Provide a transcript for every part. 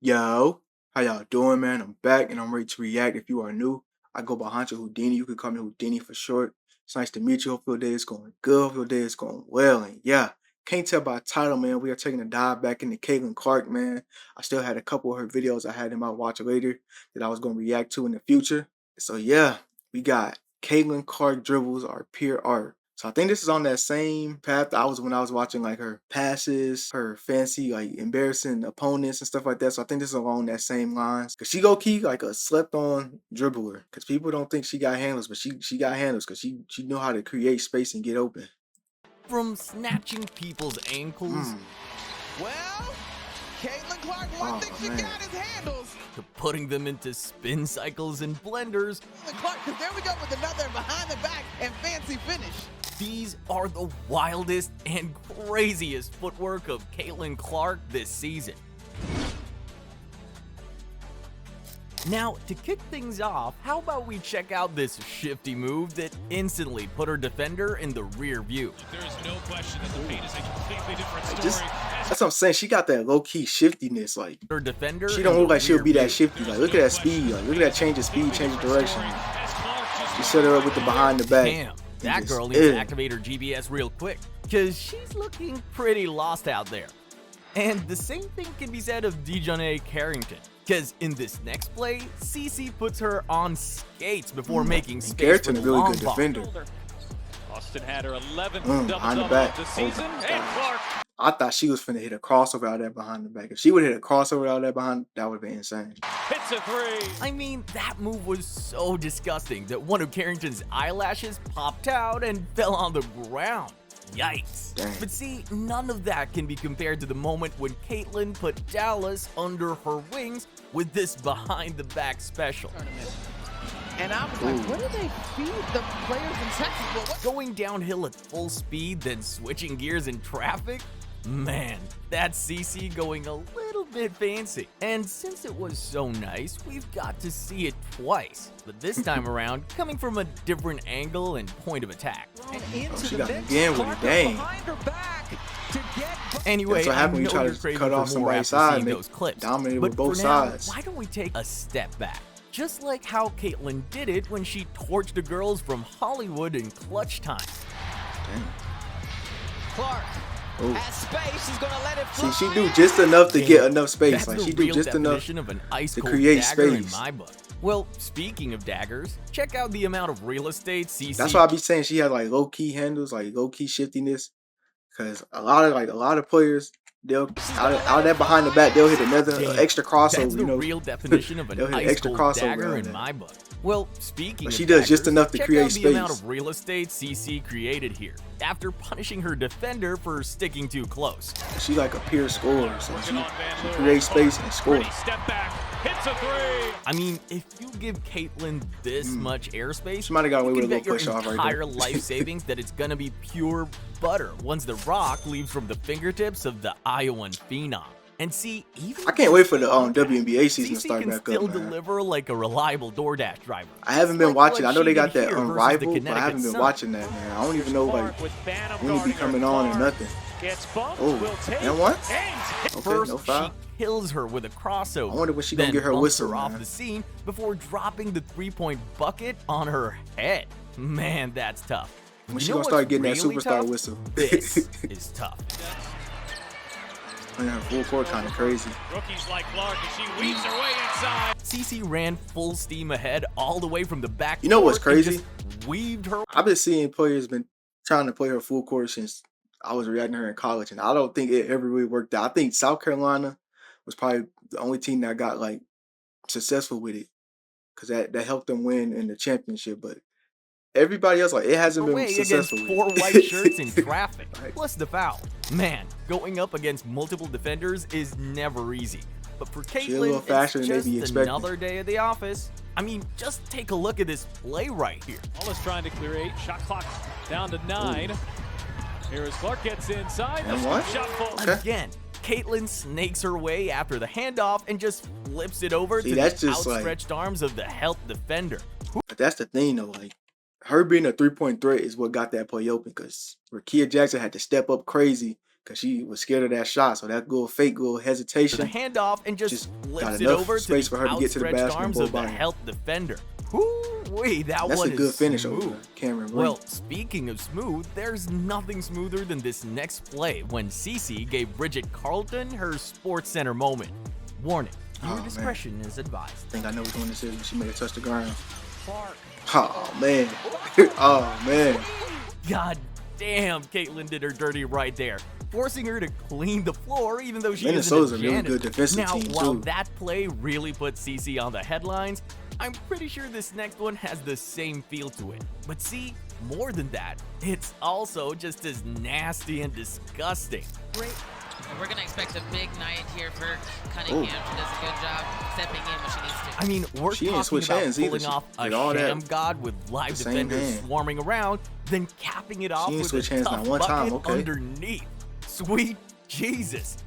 Yo, how y'all doing, man? I'm back and I'm ready to react. If you are new, I go by Hunter Houdini. You can call me Houdini for short. It's nice to meet you. Hope your day is going good. Hope your day is going well. And yeah, can't tell by the title, man. We are taking a dive back into Caitlin Clark, man. I still had a couple of her videos I had in my watch later that I was going to react to in the future. So yeah, we got Caitlin Clark dribbles are pure art. So I think this is on that same path I was when I was watching like her passes, her fancy like embarrassing opponents and stuff like that. So I think this is along that same lines. Cause she go key like a slept on dribbler. Cause people don't think she got handles, but she got handles because she know how to create space and get open. From snatching people's ankles Well, Caitlin Clark, one thing she got is handles. to putting them into spin cycles and blenders, Caitlin Clark, because there we go with another behind the back and fancy finish. these are the wildest and craziest footwork of Caitlin Clark this season. Now, to kick things off, how about we check out this shifty move that instantly put her defender in the rear view. There's no question that the paint is a completely different story. That's what I'm saying. She got that low-key shiftiness. Like Her defender she don't look like she'll be that shifty. Like look at that speed. Like look at that change of speed, change of direction. She set her up with the behind the back. Damn, that girl needs to activate her GBS real quick, because she's looking pretty lost out there. And the same thing can be said of Dejanay Carrington, because in this next play, CC puts her on skates before making space Carrington for a the really long good ball. defender. Austin had her 11th behind the double-double back. of the season, and Clark. I thought she was finna hit a crossover out there behind the back. If she would hit a crossover out there behind, that would have been insane. Hits a three. I mean, that move was so disgusting that one of Carrington's eyelashes popped out and fell on the ground. Yikes. Dang. But see, none of that can be compared to the moment when Caitlin put Dallas under her wings with this behind-the-back special. And I was like, what do they feed the players in Texas? Well, what? Going downhill at full speed, then switching gears in traffic? Man, that's CC going a little bit fancy. And since it was so nice, we've got to see it twice. But this time around, coming from a different angle and point of attack. She got it again with it, dang. Anyway, That's what happened when you try to cut off somebody's side, those clips. dominate But with both for now, sides. why don't we take a step back? Just like how Caitlin did it when she torched the girls from Hollywood in clutch time. Dang. Clark has space. She's gonna let it fly. See, she do just enough to get enough space. That's Like the she do real just enough definition of an ice to cold create dagger in space. my book. Well, speaking of daggers, check out the amount of real estate CC. That's why I be saying she had like low key handles, like low key shiftiness. Cause a lot of players, they'll out that behind the back, they'll hit another extra crossover. That's the You know, real definition of an they'll hit ice extra cold crossover dagger around in that. my book. Well, speaking But of she does just daggers, enough to check create out the amount space. of real estate CC created here after punishing her defender for sticking too close. she like a pure scorer, so she creates space and scores. Step back. Hits a three. I mean, if you give Caitlin this much airspace, She might have got away you with can a little bet your push off right entire there. life savings that it's gonna be pure butter once the rock leaves from the fingertips of the Iowan phenom. And see, even I can't wait for the WNBA season to CC start can back still up, man. deliver like a reliable DoorDash driver. I haven't Just been like watching. what I know they she got did that here versus the Unrivaled, but I Connecticut haven't been Sun. watching that, man. I don't even know like when he be coming on or nothing. Gets bumped. Oh, Will take. and what? And Okay, First, no foul. she kills her with a crossover. I wonder when she gonna then get her bumps whistle, her off man. the scene before dropping the three-point bucket on her head. Man, that's tough. When You she know gonna start what's getting that really superstar tough? whistle? This is tough. Man, full court kind of crazy. rookies like Clark, and she weaves her way inside. CC ran full steam ahead all the way from the back. You know what's court and crazy? just weaved her. I've been seeing players been trying to play her full court since I was reacting to her in college, and I don't think it ever really worked out. I think South Carolina was probably the only team that got like successful with it, because that helped them win in the championship. But everybody else, like, it hasn't been Away against successful. with four it. white shirts in traffic, Right. plus the foul. Man, going up against multiple defenders is never easy. But for a little Caitlin, faster it's than they just be expecting. another day at the office. I mean, just take a look at this play right here. Wallace trying to clear 8. Shot clock down to 9. Here as Clark gets inside. And The what? shot full. Okay. Again, Caitlin snakes her way after the handoff and just flips it over See, to that's the just like- outstretched arms of the help defender. But that's the thing, though. Like, her being a 3-point threat is what got that play open, because Rakia Jackson had to step up crazy because she was scared of that shot. So that little fake little The hesitation handoff and just just flips got it enough over to space the for her to get to the outstretched basket and arms blow of the by him. health defender. Woo-wee, that That's one a good is finish smooth. over Cameron Green. Well, speaking of smooth, there's nothing smoother than this next play when Cece gave Bridget Carlton her Sports Center moment. Warning, viewer man. discretion is advised. I think I know which one this is when she made it touch the ground. Clark. Oh man. Oh man. God damn, Caitlin did her dirty right there, forcing her to clean the floor even though she Minnesota's isn't a a really janitor. good defensive Now, team, while too. that play really put Cece on the headlines, I'm pretty sure this next one has the same feel to it. But see, more than that, it's also just as nasty and disgusting. Great. And we're going to expect a big night here for Cunningham. She does a good job stepping in when she needs to. I mean, we're She didn't talking switch about hands either. pulling She off a did all that sham god with live the same defenders hand. swarming around, then capping it off didn't with switch a hands tough not one time, bucket okay. underneath. Sweet Jesus.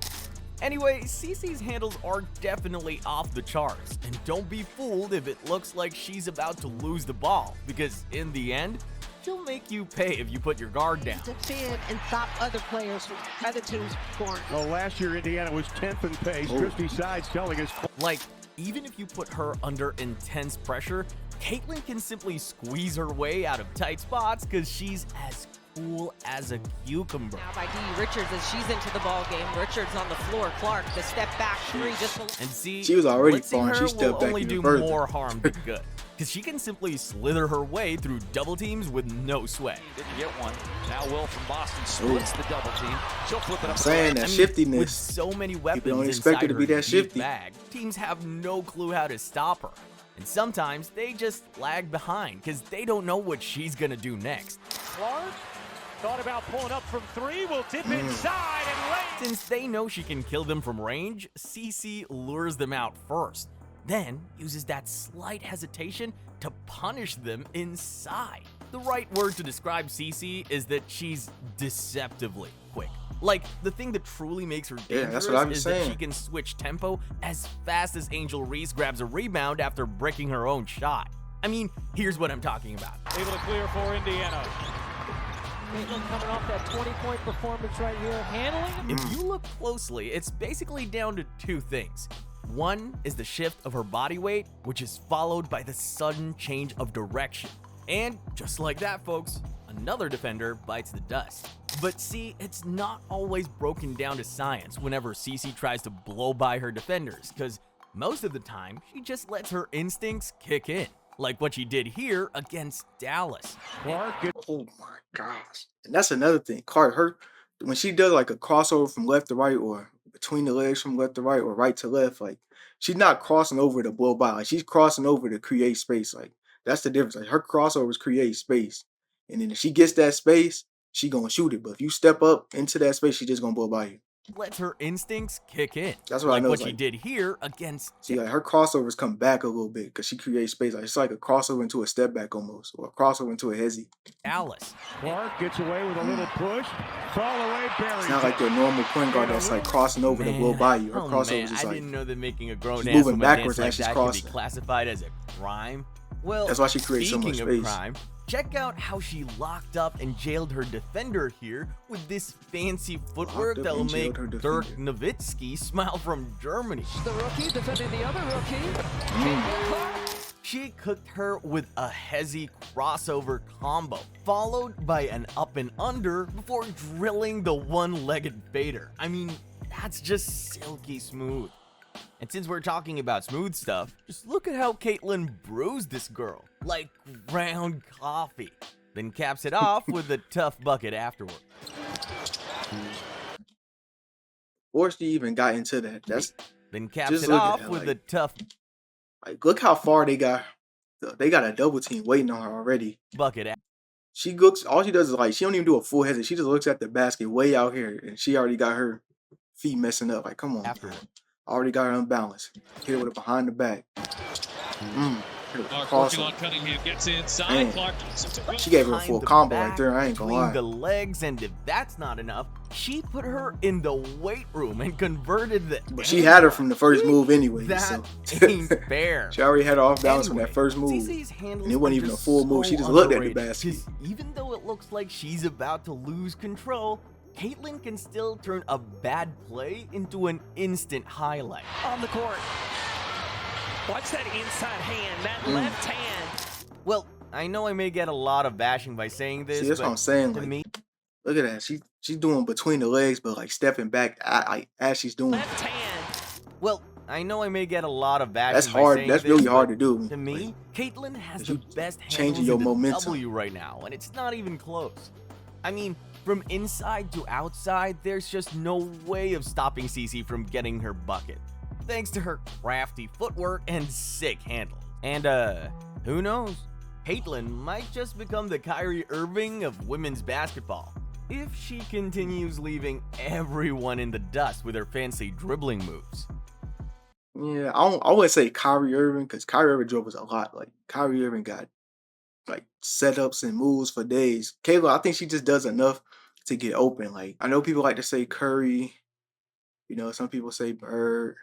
Anyway, Cece's handles are definitely off the charts, and don't be fooled if it looks like she's about to lose the ball, because in the end, she'll make you pay if you put your guard down. Defend and stop other players from other teams scoring. Well, last year Indiana was 10th in pace. Oh. Christy Sides telling us. Like, even if you put her under intense pressure, Caitlin can simply squeeze her way out of tight spots because she's as cool as a cucumber. Now by Dee Richards as she's into the ball game. Richards on the floor. Clark, the step back three just And see, She was already blitzing falling. She her stepped will back only even do further. more harm than good, because she can simply slither her way through double teams with no sweat. Didn't get one. Now Will from Boston splits the double team. She'll flip it up. Saying that I mean, shiftiness. with so many weapons don't expect her inside to be her that deep shifty. bag, teams have no clue how to stop her. And sometimes they just lag behind because they don't know what she's gonna do next. Clark thought about pulling up from three. Will tip inside and lay. Since they know she can kill them from range, Cece lures them out first, then uses that slight hesitation to punish them inside. The right word to describe Cece is that she's deceptively quick. Like, the thing that truly makes her Yeah, dangerous that's what I was is that saying. she can switch tempo as fast as Angel Reese grabs a rebound after breaking her own shot. I mean, here's what I'm talking about. Able to clear for Indiana. Caitlin coming off that 20-point performance right here, handling it. If you look closely, it's basically down to two things. One is the shift of her body weight, which is followed by the sudden change of direction. And just like that, folks, another defender bites the dust. But see, it's not always broken down to science whenever Cece tries to blow by her defenders, because most of the time, she just lets her instincts kick in, like what she did here against Dallas. Clark gets Oh my gosh. And that's another thing. Her when she does like a crossover from left to right or between the legs from left to right or right to left, like she's not crossing over to blow by. Like she's crossing over to create space. Like that's the difference. Like her crossovers create space. And then if she gets that space, she gonna shoot it. But if you step up into that space, she just gonna blow by you. Lets her instincts kick in, That's what I like know, what it's she like- did here against See, like her crossovers come back a little bit because she creates space. Like it's like a crossover into a step back almost, or a crossover into a hezzy. Dallas. Clark gets away with a little push. Fall away, buries It's not like it. your normal point guard that's like crossing over to blow by you. Her oh crossovers man, is I like didn't know that making a grown she's ass moving woman backwards dance as like she's that could be crossing. classified as a crime. Well, That's why she creates so much speaking of space. crime, check out how she locked up and jailed her defender here with this fancy footwork up that'll and make jailed her Dirk defender. Nowitzki smile from Germany. The rookie defending the other rookie. Caitlin Clark. She cooked her with a hezzy crossover combo, followed by an up and under before drilling the one-legged fader. I mean, that's just silky smooth. And since we're talking about smooth stuff, just look at how Caitlin bruised this girl, like ground coffee, then caps it off with a tough bucket afterward. Or she even got into that. That's Then caps Just it look at off that, with a like- tough like look how far they got. They got a double team waiting on her already. bucket She looks. All she does is like she don't even do a full head. She just looks at the basket way out here, and she already got her feet messing up. Like come on, afterward. already got her unbalanced. Hit her with a behind the back. Hit her with a Clark working on crossover. Cunningham, gets inside. Man. Clark. She gave her a full Behind the combo right back, there. I ain't gonna between lie. the legs, and if that's not enough, she put her in the weight room and converted the. But she had her from the first move anyway. That So ain't fair. she already had her off balance from Anyway, that first move. CeCe's handles And it wasn't are even a just full move. She so just looked at the underrated, basket. 'cause even though it looks like she's about to lose control, Caitlyn can still turn a bad play into an instant highlight. On the court. Watch that inside hand, that left hand. Well, I know I may get a lot of bashing by saying this, See, that's but what I'm saying. to Like, me, look at that. She's doing between the legs, but like stepping back as she's doing. Left hand. well, I know I may get a lot of bashing That's by hard. saying That's this, really hard but to do. to me, Like, Caitlyn has if the you best changing handles your in the momentum. W right now, and it's not even close. I mean, from inside to outside, there's just no way of stopping CC from getting her bucket, thanks to her crafty footwork and sick handle. And who knows? Caitlyn might just become the Kyrie Irving of women's basketball if she continues leaving everyone in the dust with her fancy dribbling moves. Yeah, I wouldn't say Kyrie Irving because Kyrie Irving dribbles a lot. Like Kyrie Irving got like setups and moves for days. Kayla, I think she just does enough to get open. Like I know people like to say Curry, some people say Bird,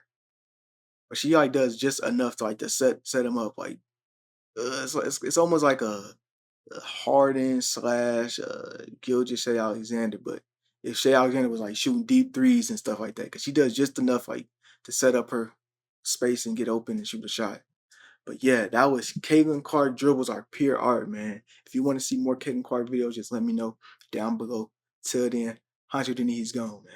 but she like does just enough to like to set him up. Like it's almost like a Harden slash Gilgeous Shea Alexander, but if Shea Alexander was like shooting deep threes and stuff like that, because she does just enough like to set up her space and get open and shoot a shot. But yeah, that was Caitlin Clark dribbles are pure art, man. If you want to see more Caitlin Clark videos, just let me know down below. Till then, 100 and he's gone, man.